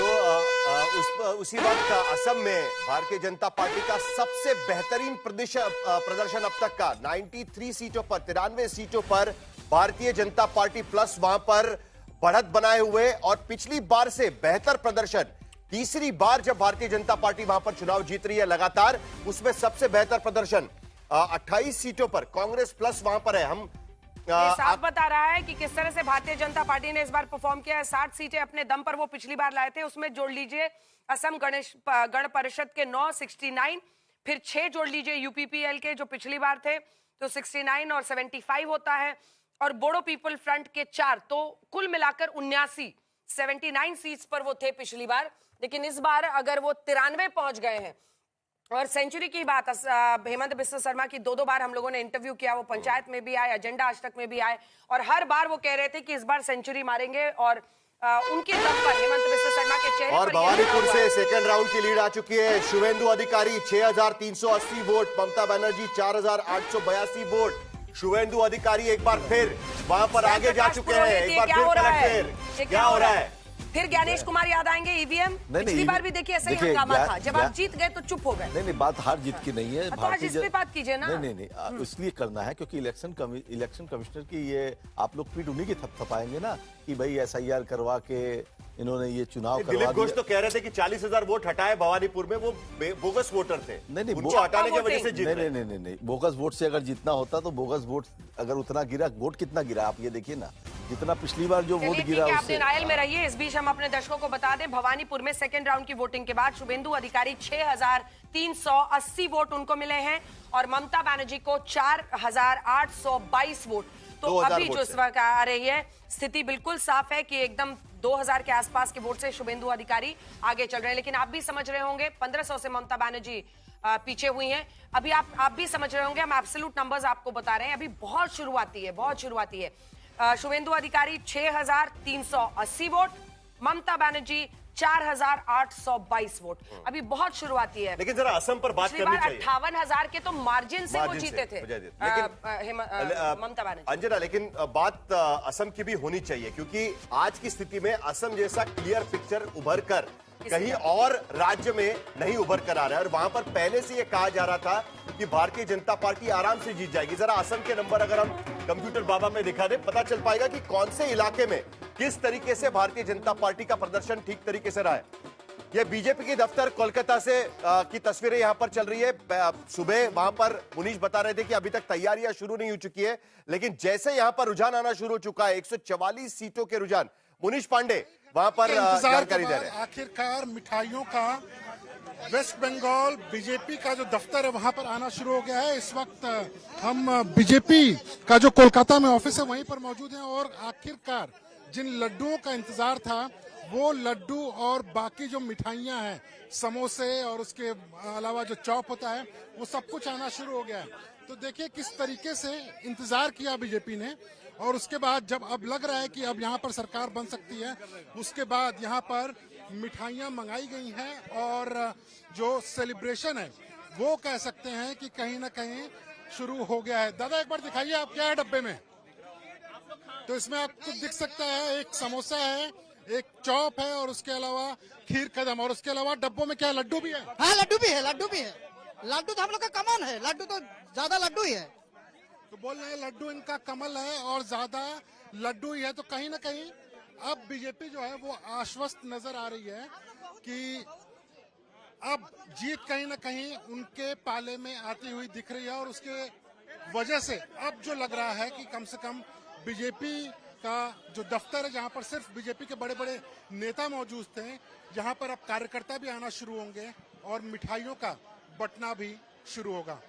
तो उसी वक्त असम में भारतीय जनता पार्टी का सबसे बेहतरीन प्रदर्शन अब तक का 93 सीटों पर 93 सीटों पर भारतीय जनता पार्टी प्लस वहां पर बढ़त बनाए हुए और पिछली बार से बेहतर प्रदर्शन। तीसरी बार जब भारतीय जनता पार्टी वहां पर चुनाव जीत रही है लगातार, उसमें सबसे बेहतर प्रदर्शन 28 सीटों पर कांग्रेस प्लस वहां पर है। हम साफ बता रहा है कि किस तरह से भारतीय जनता पार्टी ने इस बार परफॉर्म किया है। 60 सीटें अपने दम पर वो पिछली बार लाए थे, उसमें जोड़ लीजिए असम गण परिषद के 9 69, फिर 6 जोड़ लीजिए यूपीपीएल के जो पिछली बार थे तो 69 और 75 होता है, और बोडो पीपल फ्रंट के 4, तो कुल मिलाकर 79 सीट्स पर वो थे पिछली बार। लेकिन इस बार अगर वो 93 पहुंच गए हैं, और सेंचुरी की बात हेमंत बिस्वा शर्मा की 2 बार हम लोगों ने इंटरव्यू किया, वो पंचायत में भी आए, एजेंडा आज तक में भी आए, और हर बार वो कह रहे थे कि इस बार सेंचुरी मारेंगे, और उनके दम पर हेमंत बिस्वा शर्मा के चेहरे और भवानीपुर से सेकंड राउंड की लीड आ चुकी है शुभेंदु अधिकारी 6380 वोट, ममता बनर्जी 4882 वोट। शुभेंदु अधिकारी एक बार फिर वहां पर आगे जा चुके हैं, एक बार फिर कलेक्टर। क्या हो रहा है? फिर ज्ञानेश कुमार याद आएंगे ईवीएम। पिछली बार भी देखिए ऐसा ही हंगामा था, जब आप जीत गए तो चुप हो गए। नहीं, बात हार जीत की नहीं है। तो आज इस पे बात कीजिए ना। नहीं, इसलिए करना है क्योंकि इलेक्शन कमिश्नर की ये आप लोग पीठ उन्हीं की थपथपाएंगे ना कि भाई एसआईआर करवा के इन्होंने ये चुनाव करवा दिया। दिलीप घोष तो कह रहे थे कि 40,000 वोट हटाए भवानीपुर में, वो बोगस वोटर थे। नहीं, उनको हटाने की वजह से जीत रहे। नहीं, बोगस वोट से अगर जीतना होता तो बोगस वोट अगर उतना गिरा, वोट कितना गिरा आप ये देखिए ना, जितना पिछली बार जो वोट गिरा आप डिनायल में रहिए। इस बीच हम अपने दर्शकों को बता दें, भवानीपुर में सेकंड राउंड की वोटिंग के बाद शुभेंदु अधिकारी 6380 वोट उनको मिले हैं, और ममता बनर्जी को 4822 वोट। तो अभी जो इस वक्त आ रही है स्थिति बिल्कुल साफ है कि एकदम 2000 के आसपास के वोट से शुभेंदु अधिकारी आगे चल रहे हैं। लेकिन आप भी समझ रहे होंगे 1500 से ममता बनर्जी पीछे हुई हैं। अभी आप भी समझ रहे होंगे, हम एब्सोल्यूट नंबर्स आपको बता रहे हैं, अभी बहुत शुरुआती है। शुभेंदु अधिकारी 6380 वोट, ममता बनर्जी 4822 वोट, अभी बहुत शुरुआती है। लेकिन जरा असम पर बात करनी चाहिए। 58,000 के तो मार्जिन से वो जीते थे ममता बनर्जी। अंजना, लेकिन बात असम की भी होनी चाहिए, क्योंकि आज की स्थिति में असम जैसा क्लियर पिक्चर उभर कर कहीं और राज्य में नहीं उभर कर आ रहा है, और वहां पर पहले से यह कहा जा रहा था कि भारतीय जनता पार्टी आराम से जीत जाएगी। जरा असम के नंबर अगर हम कंप्यूटर बाबा में दिखा दें, पता चल पाएगा कि कौन से इलाके में किस तरीके से भारतीय जनता पार्टी का प्रदर्शन ठीक तरीके से रहा है। यह बीजेपी की दफ्तर कोलकाता से की तस्वीरें यहां पर चल रही है। सुबह वहां पर मुनीश बता रहे थे कि अभी तक तैयारियां शुरू नहीं हो चुकी है, लेकिन जैसे यहां पर रुझान आना शुरू हो चुका है, 144 सीटों के रुझान। मुनीश पांडे वहां पर जानकारी दे रहे हैं। आखिरकार मिठाइयों का वेस्ट बंगाल बीजेपी का जो दफ्तर है वहां पर आना शुरू हो गया है। इस वक्त हम बीजेपी का जो कोलकाता में ऑफिस है वहीं पर मौजूद हैं, और आखिरकार जिन लड्डुओं का इंतजार था वो लड्डू और बाकी जो मिठाइयां हैं, समोसे और उसके अलावा जो चॉप होता है, वो सब कुछ आना शुरू हो गया है। तो देखिए किस तरीके से इंतजार किया बीजेपी ने, और उसके बाद जब अब लग रहा है कि अब यहाँ पर सरकार बन सकती है, उसके बाद यहाँ पर मिठाइयाँ मंगाई गई हैं, और जो सेलिब्रेशन है वो कह सकते हैं कि कहीं ना कहीं शुरू हो गया है। दादा एक बार दिखाइए आप क्या है डब्बे में। तो इसमें आपको दिख सकता है एक समोसा है, एक चॉप है, और उसके अलावा खीर कदम, और उसके अलावा डब्बों में क्या लड्डू भी है? हाँ, लड्डू भी है। लड्डू तो हम लोग का कमल है, लड्डू तो ज्यादा लड्डू ही है। तो बोल रहे हैं लड्डू इनका कमल है और ज्यादा लड्डू ही है। तो कहीं ना कहीं अब बीजेपी जो है वो आश्वस्त नजर आ रही है कि अब जीत कहीं ना कहीं उनके पाले में आती हुई दिख रही है, और उसके वजह से अब जो लग रहा है कि कम से कम बीजेपी का जो दफ्तर है, जहां पर सिर्फ बीजेपी के बड़े बड़े नेता मौजूद थे, जहां पर अब कार्यकर्ता भी आना शुरू होंगे और मिठाइयों का बंटना भी शुरू होगा।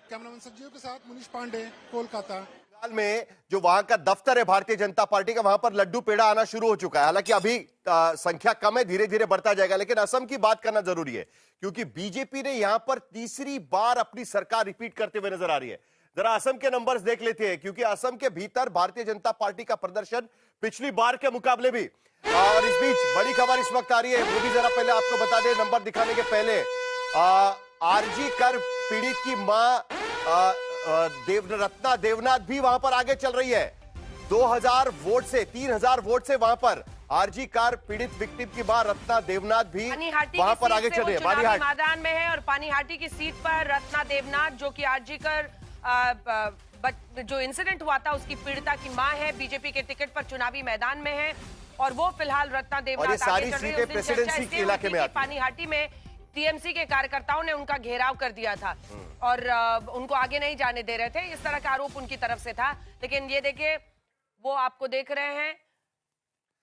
कैमरामैन संजीव के साथ मुनीश पांडे, कोलकाता। में जो वहां का दफ्तर है भारतीय जनता पार्टी का, वहां पर लड्डू पेड़ा आना शुरू हो चुका है। हालांकि अभी संख्या कम है, धीरे धीरे बढ़ता जाएगा। लेकिन असम की बात करना जरूरी है, क्योंकि बीजेपी ने यहां पर तीसरी बार अपनी सरकार रिपीट करते हुए नजर आ रही है। जरा असम के नंबर्स देख लेते हैं, क्योंकि असम के भीतर भारतीय जनता पार्टी का प्रदर्शन पिछली बार के मुकाबले भी। और इस बीच बड़ी खबर इस वक्त आ रही है, वो भी जरा पहले आपको बता दें नंबर दिखाने के पहले। आरजी कर पीड़ित की मां रत्ना देवनाथ भी वहां पर आगे चल रही है। 2000 वोट से 3000 वोट से वहां पर आरजी कार पीड़ित विक्टिम की मां रत्ना देवनाथ भी पानीहाटी वहां की पर सीट आगे से चल वो रही है। चुनावी बानीहाट मैदान में है और पानीहाटी की सीट पर रत्ना देवनाथ जो कि आरजीकर जो इंसिडेंट हुआ था उसकी पीड़िता की मां है, बीजेपी के टिकट पर चुनावी मैदान में है और वो फिलहाल रत्ना और ये देवनाथ सारी आगे चल रही है। सीटें उस दिन प्रेसिडेंसी चर्चा के इसलिए इलाके हुई में थी आती कि हैं। पानीहाटी में टीएमसी के कार्यकर्ताओं ने उनका घेराव कर दिया था और उनको आगे नहीं जाने दे रहे थे। इस तरह का आरोप उनकी तरफ से था, लेकिन ये देखिए वो आपको देख रहे हैं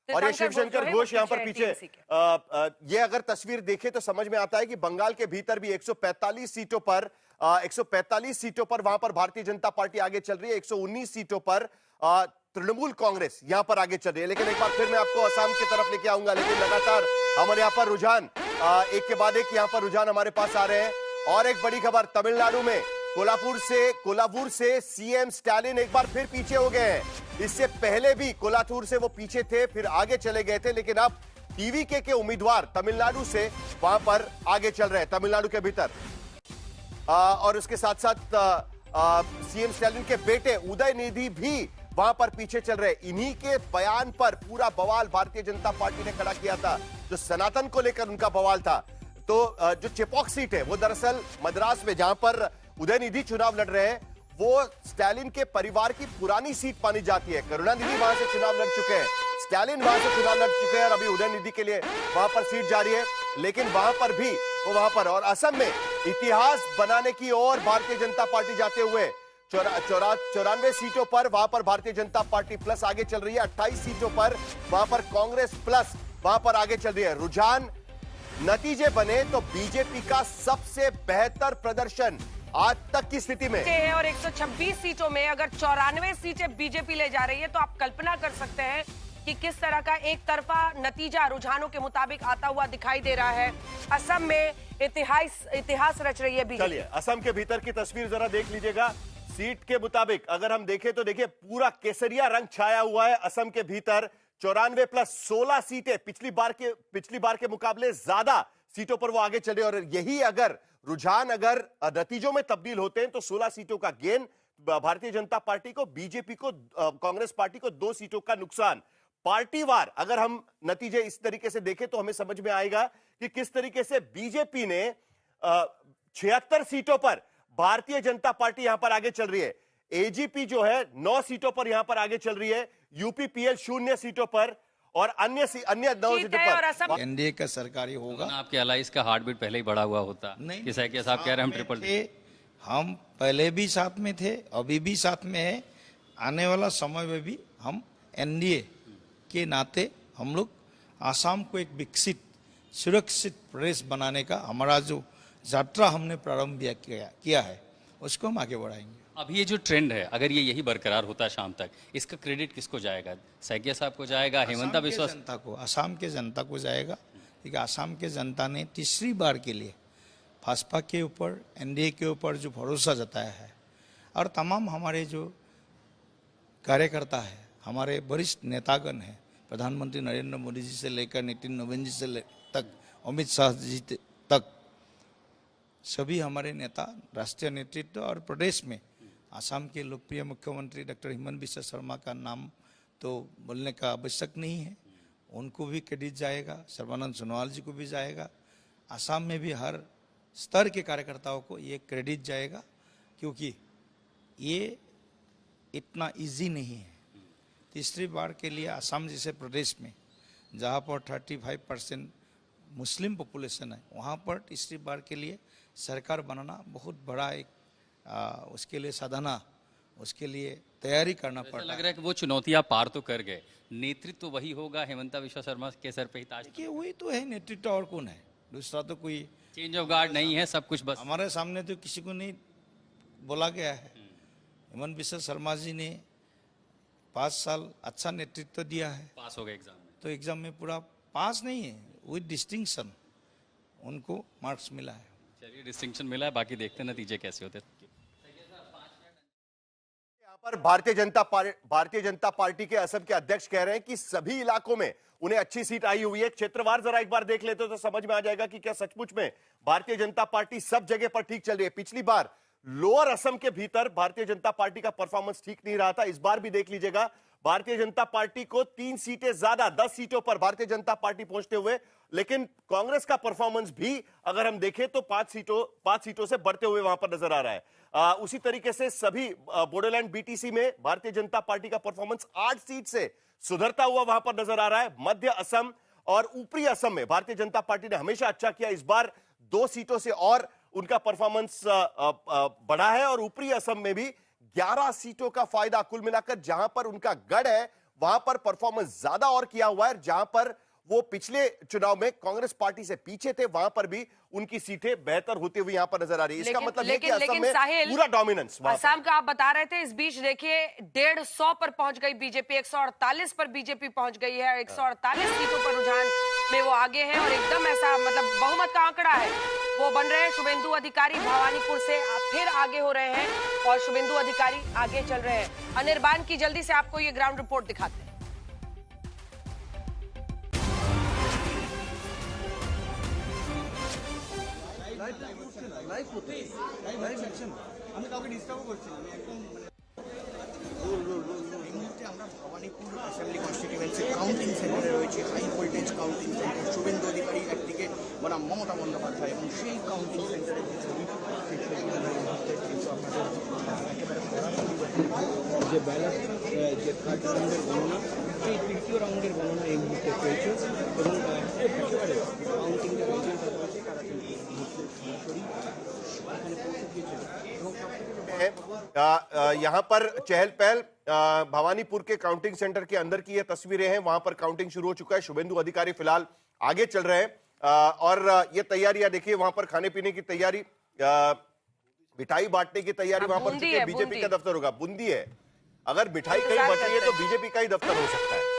और ये शिवशंकर घोष यहाँ पर पीछे TMC के। ये अगर तस्वीर देखे तो समझ में आता है कि बंगाल के भीतर भी 145 सीटों पर 145 सीटों पर वहां पर भारतीय जनता पार्टी आगे चल रही है। 119 सीटों पर तृणमूल कांग्रेस यहां पर आगे चल रही है। लेकिन एक बार फिर मैं आपको असम की तरफ लेके आऊंगा, लेकिन लगातार हमारे यहाँ पर रुझान एक के बाद एक यहाँ पर रुझान हमारे पास आ रहे हैं। और एक बड़ी खबर, तमिलनाडु में कोल्हापुर से सीएम स्टालिन एक बार फिर पीछे हो गए हैं। इससे पहले भी कोल्हापुर से वो पीछे थे, फिर आगे चले गए थे, लेकिन अब टीवीके के उम्मीदवार तमिलनाडु से वहां पर आगे चल रहे हैं, तमिलनाडु के भीतर। और उसके साथ साथ सीएम स्टालिन के बेटे उदयनिधि भी वहां पर पीछे चल रहे। इन्हीं के बयान पर पूरा बवाल भारतीय जनता पार्टी ने खड़ा किया था, जो सनातन को लेकर उनका बवाल था। तो जो चेपॉक सीट है वो दरअसल मद्रास में, जहां पर उदयनिधि चुनाव लड़ रहे हैं, वो स्टालिन के परिवार की पुरानी सीट मानी जाती है। करुणानिधि वहां से चुनाव लड़ चुके हैं, स्टालिन वहां से चुनाव लड़ चुके हैं और अभी उदयनिधि के लिए वहां पर सीट जारी है। लेकिन वहां पर भी वो वहां पर, और असम में इतिहास बनाने की ओर भारतीय जनता पार्टी जाते हुए 94 सीटों पर वहां पर भारतीय जनता पार्टी प्लस आगे चल रही है। 28 सीटों पर वहां पर कांग्रेस प्लस वहां पर आगे चल रही है। रुझान नतीजे बने तो बीजेपी का सबसे बेहतर प्रदर्शन आज तक की स्थिति में है और 126 सीटों में अगर 94 सीटें बीजेपी ले जा रही है तो आप कल्पना कर सकते हैं कि किस तरह का एक तरफा नतीजा रुझानों के मुताबिक आता हुआ दिखाई दे रहा है। असम में इतिहास रच रही है बीजेपी। चलिए असम के भीतर की तस्वीर जरा देख लीजिएगा। सीट के मुताबिक अगर हम देखें तो देखिए पूरा केसरिया रंग छाया हुआ है असम के भीतर। 94 प्लस 16 सीटें पिछली बार के मुकाबले ज्यादा सीटों पर वो आगे चले। और यही अगर रुझान अगर नतीजों में तब्दील होते हैं तो 16 सीटों का गेन भारतीय जनता पार्टी को, बीजेपी को, कांग्रेस पार्टी को 2 सीटों का नुकसान। पार्टीवार अगर हम नतीजे इस तरीके से देखें तो हमें समझ में आएगा कि किस तरीके से बीजेपी ने 76 सीटों पर, भारतीय जनता पार्टी यहां पर आगे चल रही है। एजीपी जो है 9 सीटों पर यहां पर आगे चल रही है, यूपीपीएल 0 सीटों पर और अन्य 9 सीटों पर। एनडीए का सरकारी होगा। आपके अलाइंस का हार्ट बीट पहले ही बढ़ा हुआ होता नहीं, कि सैकिया साहब कह रहे हैं हम ट्रिपल हम पहले भी साथ में थे, अभी भी साथ में है, आने वाला समय में भी हम एनडीए के नाते हम लोग आसाम को एक विकसित सुरक्षित प्रदेश बनाने का हमारा जो यात्रा हमने प्रारंभ किया है उसको हम आगे बढ़ाएंगे। अब ये जो ट्रेंड है अगर ये यही बरकरार होता है शाम तक, इसका क्रेडिट किसको जाएगा? सैकिया साहब को जाएगा, हेमंता बिस्वा जनता को, आसाम के जनता को जाएगा। ठीक है, आसाम के जनता ने तीसरी बार के लिए भाजपा के ऊपर, एनडीए के ऊपर जो भरोसा जताया है और तमाम हमारे जो कार्यकर्ता है, हमारे वरिष्ठ नेतागण हैं, प्रधानमंत्री नरेंद्र मोदी जी से लेकर नितिन नवीन जी से तक, अमित शाह जी तक, सभी हमारे नेता, राष्ट्रीय नेतृत्व और प्रदेश में आसाम के लोकप्रिय मुख्यमंत्री डॉक्टर हिमंत बिस्वा शर्मा का नाम तो बोलने का आवश्यक नहीं है, उनको भी क्रेडिट जाएगा, सर्बानंद सोनोवाल जी को भी जाएगा। आसाम में भी हर स्तर के कार्यकर्ताओं को ये क्रेडिट जाएगा, क्योंकि ये इतना इजी नहीं है। तीसरी बार के लिए आसाम जैसे प्रदेश में जहाँ पर 35% मुस्लिम पॉपुलेशन है, वहाँ पर तीसरी बार के लिए सरकार बनाना बहुत बड़ा एक उसके लिए साधना, उसके लिए तैयारी करना पड़ता है। लग रहा है कि वो चुनौतियां पार तो कर गए, नेतृत्व वही होगा, हेमंता बिस्वा शर्मा के सर पे ही ताज। देखिए वही तो है नेतृत्व, और कौन है दूसरा? तो कोई चेंज ऑफ गार्ड नहीं है, सब कुछ बस हमारे सामने तो किसी को नहीं बोला गया है। हेमंत बिस्वा शर्मा जी ने 5 साल अच्छा नेतृत्व दिया है, पास हो गए एग्जाम में। तो एग्जाम में पूरा पास नहीं है, विद डिस्टिंक्शन उनको मार्क्स मिला है। चलिए डिस्टिंक्शन मिला है, बाकी देखते हैं नतीजे कैसे होते हैं। यहाँ पर भारतीय जनता पार्टी के असम के अध्यक्ष कह रहे हैं कि सभी इलाकों में उन्हें अच्छी सीट आई हुई है। क्षेत्रवार जरा एक बार देख लेते तो समझ में आ जाएगा कि क्या सचमुच में भारतीय जनता पार्टी सब जगह पर ठीक चल रही है। पिछली बार लोअर असम के भीतर भारतीय जनता पार्टी का परफॉर्मेंस ठीक नहीं रहा था, इस बार भी देख लीजिएगा भारतीय जनता पार्टी को 3 सीटें ज्यादा, 10 सीटों पर भारतीय जनता पार्टी पहुंचते हुए, लेकिन कांग्रेस का परफॉर्मेंस भी अगर हम देखें तो 5 सीटों से बढ़ते हुए वहां पर नजर आ रहा है। उसी तरीके से सभी बोडोलैंड बीटीसी में भारतीय जनता पार्टी का परफॉर्मेंस 8 सीट से सुधरता हुआ वहां पर नजर आ रहा है। मध्य असम और ऊपरी असम में भारतीय जनता पार्टी ने हमेशा अच्छा किया, इस बार 2 सीटों से और उनका परफॉर्मेंस बढ़ा है और ऊपरी असम में भी 11 सीटों का फायदा, कुल मिलाकर जहां पर उनका गढ़ है वहां पर परफॉर्मेंस ज्यादा और किया हुआ है। जहां पर वो पिछले चुनाव में कांग्रेस पार्टी से पीछे थे वहां पर भी उनकी सीटें बेहतर होती हुई यहां पर नजर आ रही है। इसका मतलब है कि असम में पूरा डोमिनेंस असम का आप बता रहे थे। इस बीच देखिए 150 पर पहुंच गई बीजेपी, 148 पर बीजेपी पहुंच गई है, 148 सीटों पर रुझान में वो आगे है और एकदम ऐसा मतलब बहुमत का आंकड़ा है वो बन रहे हैं। शुभेंदु अधिकारी भवानीपुर से फिर आगे हो रहे हैं और शुभेंदु अधिकारी आगे चल रहे हैं। अनिर्बान की जल्दी से आपको ये ग्राउंड रिपोर्ट दिखाते हैं। আমরা ভবানীপুর অ্যাসেম্বলি কনস্টিটিউয়েন্সি কাউন্টিং সেন্টারে রয়েছে, high voltage counting centre. Suvendu Adhikari একদিকে বনাম মমতা বন্দ্যোপাধ্যায় এবং সেই কাউন্টিং সেন্টারে যে ছবি সেই ছবিগুলো কিন্তু আপনাদের একেবারে যে ব্যালট যে থার্ড রাউন্ডের গণনা, সেই তৃতীয় রাউন্ডের গণনা এই মুহূর্তে চলছে এবং একেবারে কাউন্টিং যে রেজাল্ট রয়েছে তারা কিন্তু সরাসরি এখানে পৌঁছে গিয়েছে এবং यहां पर चहल पहल भवानीपुर के काउंटिंग सेंटर के अंदर की ये तस्वीरें हैं। वहां पर काउंटिंग शुरू हो चुका है। शुभेंदु अधिकारी फिलहाल आगे चल रहे हैं और ये तैयारियां देखिए, वहां पर खाने पीने की तैयारी, मिठाई बांटने की तैयारी वहां पर बीजेपी का दफ्तर होगा। बूंदी है, अगर मिठाई कहीं बट रही है तो बीजेपी का ही दफ्तर हो सकता है।